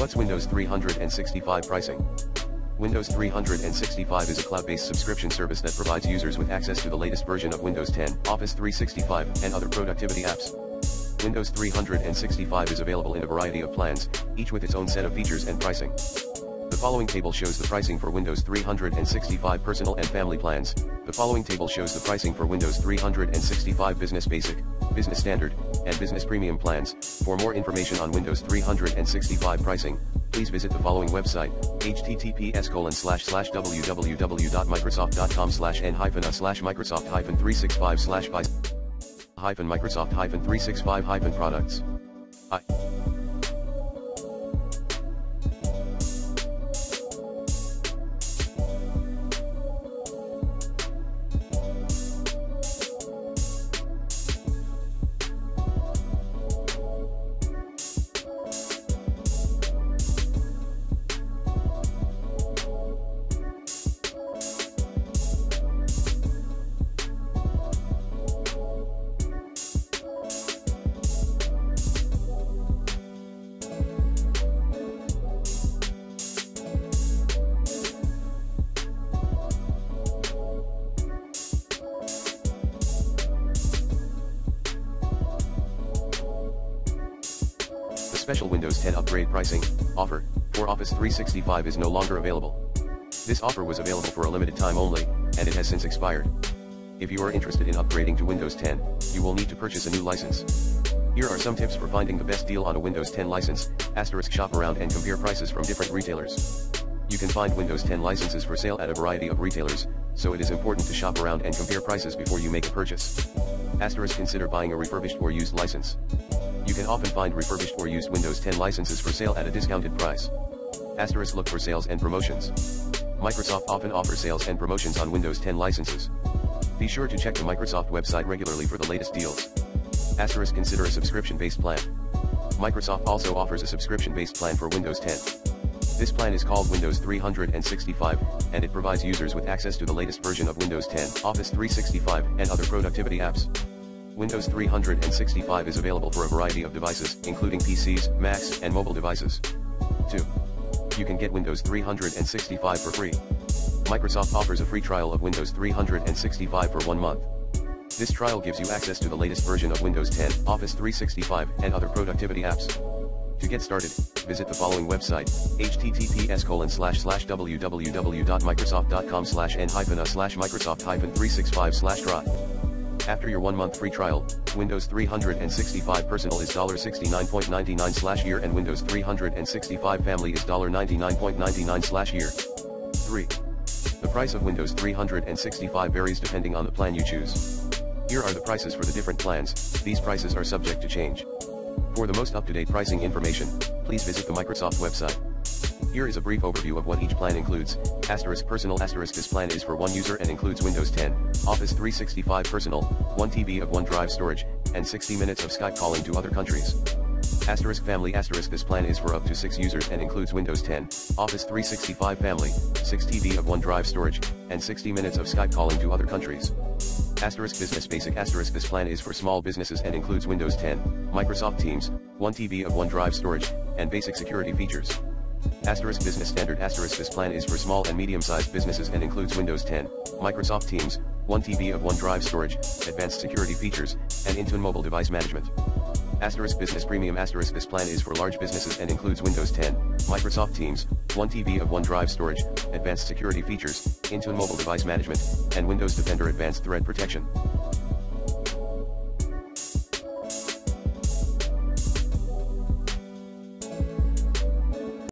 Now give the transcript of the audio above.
What's Windows 365 pricing? Windows 365 is a cloud-based subscription service that provides users with access to the latest version of Windows 10, Office 365, and other productivity apps. Windows 365 is available in a variety of plans, each with its own set of features and pricing. The following table shows the pricing for Windows 365 Personal and Family plans. The following table shows the pricing for Windows 365 Business Basic, Business Standard, and Business Premium plans. For more information on Windows 365 pricing, please visit the following website, https://www.microsoft.com/n-a/Microsoft-365-products. The special Windows 10 upgrade pricing offer for Office 365 is no longer available. This offer was available for a limited time only, and it has since expired. If you are interested in upgrading to Windows 10, you will need to purchase a new license. Here are some tips for finding the best deal on a Windows 10 license. Shop around and compare prices from different retailers. You can find Windows 10 licenses for sale at a variety of retailers, so it is important to shop around and compare prices before you make a purchase. Consider buying a refurbished or used license. You can often find refurbished or used Windows 10 licenses for sale at a discounted price. Look for sales and promotions. Microsoft often offers sales and promotions on Windows 10 licenses. Be sure to check the Microsoft website regularly for the latest deals. Consider a subscription-based plan. Microsoft also offers a subscription-based plan for Windows 10. This plan is called Windows 365, and it provides users with access to the latest version of Windows 10, Office 365, and other productivity apps. Windows 365 is available for a variety of devices, including PCs, Macs, and mobile devices. 2. You can get Windows 365 for free. Microsoft offers a free trial of Windows 365 for 1 month. This trial gives you access to the latest version of Windows 10, Office 365, and other productivity apps. To get started, visit the following website, https://www.microsoft.com/n-a/Microsoft-365/try. After your 1-month free trial, Windows 365 Personal is $69.99/year and Windows 365 Family is $99.99/year. 3. The price of Windows 365 varies depending on the plan you choose. Here are the prices for the different plans. These prices are subject to change. For the most up-to-date pricing information, please visit the Microsoft website. Here is a brief overview of what each plan includes. Personal. This plan is for one user and includes Windows 10, Office 365 Personal, 1 TB of OneDrive storage, and 60 minutes of Skype calling to other countries. Family. This plan is for up to 6 users and includes Windows 10, Office 365 Family, 6 TB of OneDrive storage, and 60 minutes of Skype calling to other countries. Business Basic. This plan is for small businesses and includes Windows 10, Microsoft Teams, 1 TB of OneDrive storage, and basic security features. Business Standard. This plan is for small and medium-sized businesses and includes Windows 10, Microsoft Teams, 1 TB of OneDrive storage, advanced security features, and Intune mobile device management. Business Premium. This plan is for large businesses and includes Windows 10, Microsoft Teams, 1 TB of OneDrive storage, advanced security features, Intune mobile device management, and Windows Defender advanced threat protection.